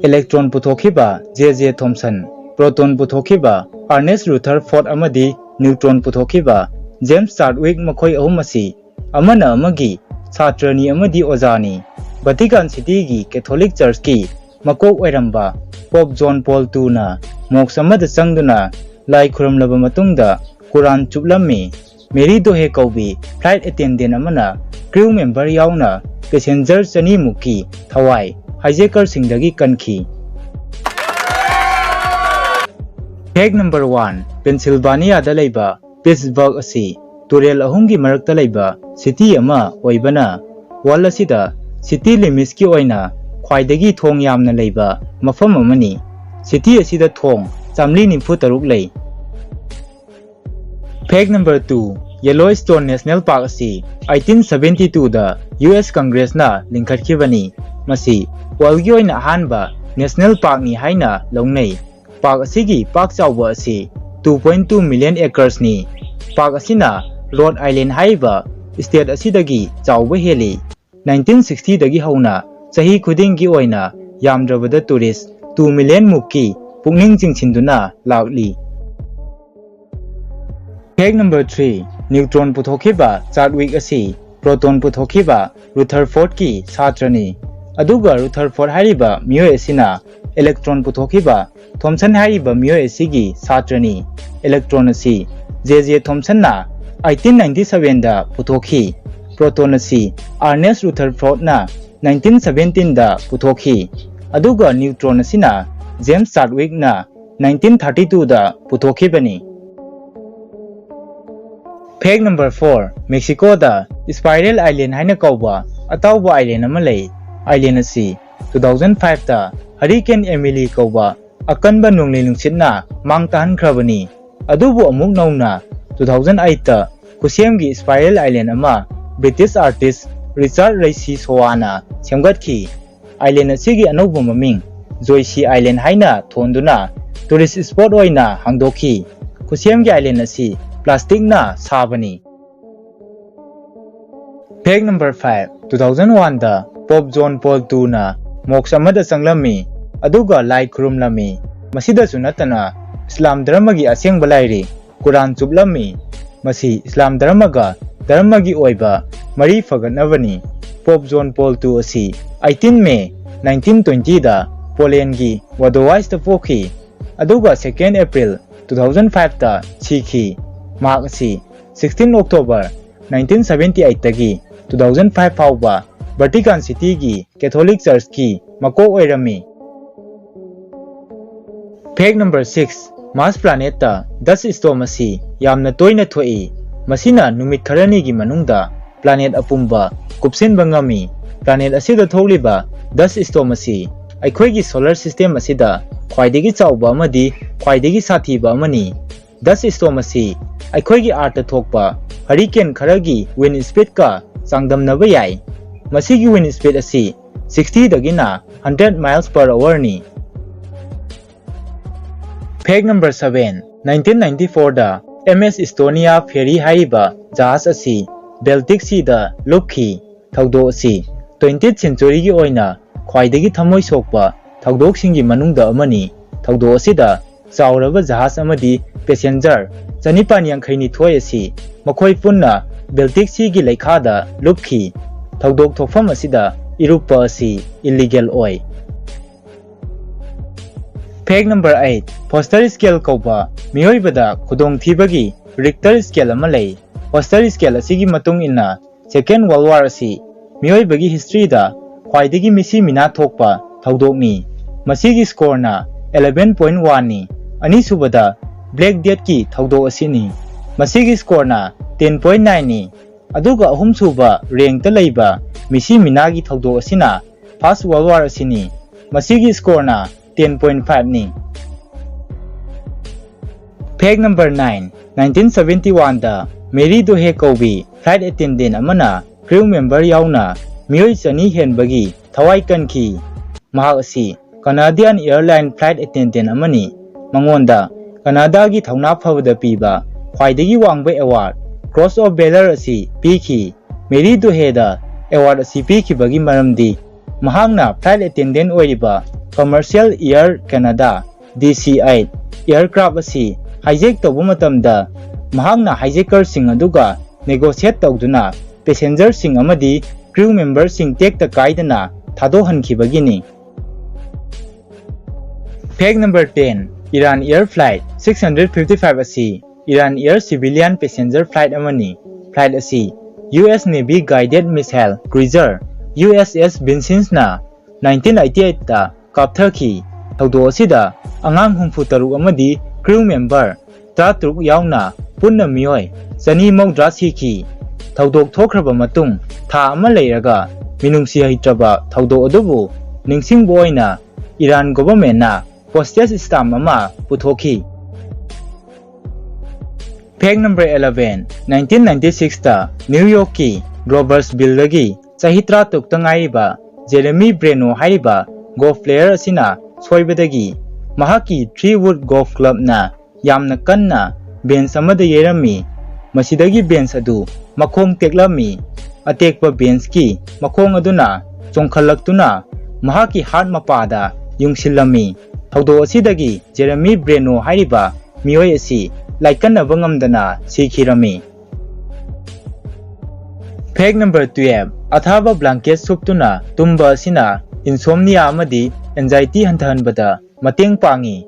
electron puthokhiba J.J. Thomson, proton puthokhiba Ernest Rutherford amadi neutron puthokhiba James Chadwick makhoi ahum asi amana amagi Satrani amadi ozani Vatican City gi Catholic Church ki makok oiramba Pope John Paul II na moks amada changduna lai khuramlaba matungda Quran chuplammi Mary Dohe kaubi flight attendant amana crew member yauna passenger chani muki thawai hijacker singdagi kankhi. Fact number 1 Pennsylvania da laiba Pittsburgh asi turel ahumgi marakta laiba city ama oibana wall asida city limits ki oina khwaidagi thong yamna laiba mafam amani city asida thong chamli nimfu taruk lei. Fact number 2 Yellowstone National Park asi 1872 da US Congress na lingkhatkibani masi world gi oina Ahanba National Park ni haina longnei. Park asigi park chawba asi 2.2 million acres ni. Park asina Rhode Island haiba state asidagi chawba heli 1960 dagi hauna chahi khudingi oina yamdrabada tourist 2 million mukki pungning chingchinduna lakli. Fact number 3 Neutron puthokhiba Chadwick asi proton puthokhiba Rutherford ki satrani aduga Rutherford hariba miyoi asina electron puthokhiba Thomson hariba miyoi asigi satrani electron asi J.J. Thomson na 1897 da puthokhi proton asi Ernest Rutherford na 1917 da puthokhi aduga neutron asina James Chadwick na 1932 da puthokhibani. Fact number 4 Mexico da Spiral Island haina kauba atauba island ama lei. Island asi 2005 da Hurricane Emily kauba akanba nungli nungsitna mangtahankrabani adubu amuk nauna 2008 da kusemgi Spiral Island ama British artist Richard Racy Soana semgatkhi. Island asigi anauba maming Joyce Island haina thonduna tourist spot oina hangdokhi. Kusemgi island asi plastic na sabani. Fact number 5 2001 da Pope John Paul II na moks amada changlami aduga lai khurumlami masida sunatana Islam dharmagi asengba lairi Quran chuplami masi Islam dharmaga dharmagi oiba mari faganavani. Pope John Paul II asi 18 May 1920 da Poland gi Wadowice da pokhi aduga 2nd April 2005 da sikhi. Mark asi 16 October 1978 tagi 2005 fauba Vatican City gi Catholic Church ki makok oirami. Fact number 6 Mars planet da dust storm asi yamna toina thoi masina numit kharani gi manungda planet apumba kupsinba ngami. Planet asida tholiba dust storm asi aikhoigi solar system asida khwaidagi chawba amadi khwaidagi sathiba amani. Dust storm asi aikhoigi earth thokpa hurricane kharagi wind speed ka changdamnaba yai. Masigi wind speed asi 60 dagina 100 miles per hour ni. Fact number 7 1994 da MS Estonia ferry haiba jahaz asi Baltic Sea da lupkhi. Thawdo asi 20th century gi oina khwaidagi thamoi sokpa thawdoksingi manungda amani. Thawdo asida chawraba jahaz amadi passenger chanipan yankhaini thoi asi makhoi punna Baltic Sea gi leikhada lupkhi. Thawdok thokfam asida irupa asi illegal oi. Fact number 8 Foster scale kauba miyoibada khudong thibagi Richter scale ama lei. Foster scale asigi matung inna Second World War asi miyoibagi history da khwaidagi misi mina thokpa thawdokni. Masigi score na 11.1 ni. Ani subada Black Death ki thawdok asini. Masigi score na 10.9 ni. Aduga ahum suba rank ta leiba misi minagi thawdok asina First World War asini. Masigi score na 10.5 ni. Fact number 9 1971 da Mary Dohe kaubi flight attendant amana crew member yauna miyoi chani henbagi thawai kankhi. Mahak asi Canadian airline flight attendant amani. Mangonda Canada gi thawna phawada piba khwaidagi wangba award Cross of Valor asi pikhi. Mary Dohe da award asi pikhi bagi maramdi mahakna flight attendant oiriba commercial air Canada DC-8 aircraft asi hijack tawba matamda mahakna hijacker sing aduga negotiate tawduna passenger sing amadi crew member sing tek ta kaidana thadohankhibagini. Fact number 10. Iran Air Flight 655 asi Iran Air civilian passenger flight amani. Flight asi US Navy guided missile cruiser USS Vincennes na 1988 ta kapthaki. Thaudo asida angang humfutaru amadi crew member 13 yauna punna miyoi chani mawdra siki. Thaudo thokraba matung tha ama leiraga minungsi haitraba thaudo adubu ningsingbo oina Iran government na postage stamp ama puthoki. Fact number 11. 1996 ta New York ki Gloversville dagi chahitra tukta ngaiba Jeremy Breno haiba golf player asina soibadagi mahaki 3 wood golf club na yamna kanna bench amada yerami masidagi bench adu makhong teklami atekpa bench ki makhong aduna chongkhalaktuna mahaki heart mapada yungsilami. Thaudo asidagi Jeremy Breno haiba miyoi asi laikannaba ngamdana sikhirami. Fact number 12. Athaba blanket suptuna tumba asina insomnia amadi anxiety hanthanbada mateng pangi.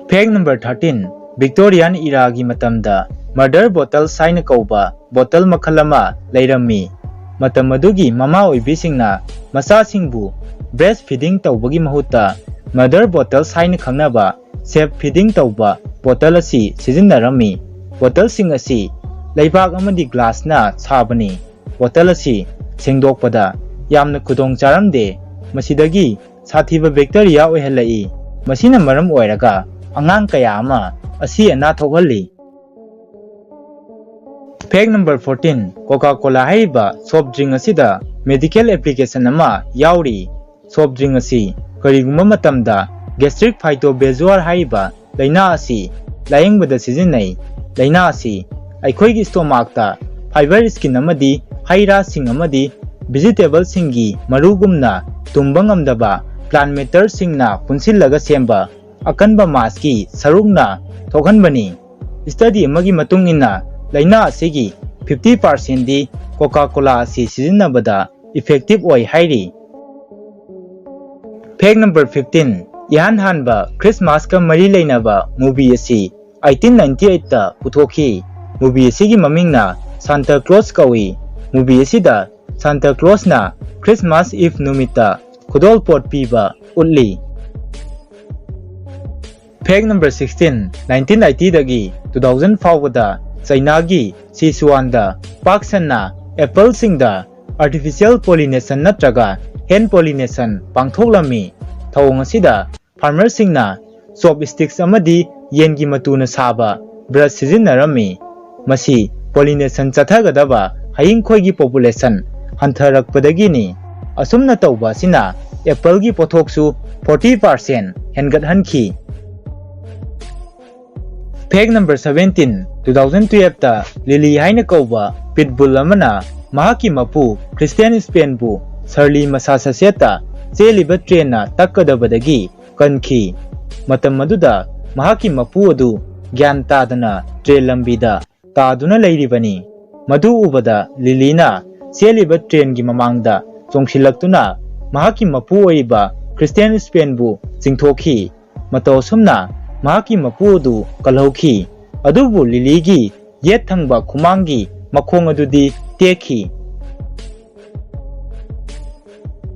Fact number 13. Victorian era gi matamda murder bottle sign kauba bottle makhalama leirami. Matam adugi mama oibisingna masasingbu breastfeeding tawbagi mahutta mother bottle sign khangnaba safe feeding tawba bottle asi sijinnarami. Bottle sing asi leibak amadi glass na sabani. Bottle asi sengdokpada yamna khudong charamde masidagi sathiba bacteria oihalai. Masina maram oiraga angang kaya ama asi ana thohalli. Fact number 14. Coca-Cola haiba soft drink asida medical application ama yauri. Soft drink asi karigumba matamda gastric phytobezoar haiba laina asi layingbada sijinnai. Laina asi aikhoigi stomach ta fiber skin amadi haira sing amadi vegetable singi marugumna tumba ngamdaba plant matter singna punsillaga semba akanba maski sarugna thokhanbani. Study amagi matung inna laina asigi 50% di Coca-Cola asi sijinnabada effective oi hairi. Fact number 15. Ahanba Christmas ka mari leinaba movie asi 1898 ta puthoki. Movie asigi mamingna Santa Claus kawi. Movie asida Santa Claus na Christmas Eve numita khudol pot piba utli. Fact number 16. 1990 dagi 2004 da China gi Sichuan da Pakistan na apple singda artificial pollination natraga hand pollination pangthoklami. Thawong asida farmer singna chopsticks amadi yengi matuna saba brush sijinnarami. Masi pollination chathagadaba hayingkhoi population hantharakpadagini. Asumna tawba sina apple gi pothoksu 40% hengathankhi. Fact number 17. 2012 ta Lily haina kauba Pitbull Amana Mahakki Mapubu Christian Spain bu Sarli Massachusetts cheliba train na takkadaba dagi Kankhi. Matam maduda Mahakki Mapubu adu gyan tadana train lambida taduna leiribani. Madu ubada Lily na cheliba train gi mamangda chongsilaktuna Mahakki Mapubu oiba Christian Spain bu chingthokhi. Mataw sumna Mahakki Mapubu adu kalhokhi. Adubu Lily gi yet thangba khumangi makhong adudi tekhi.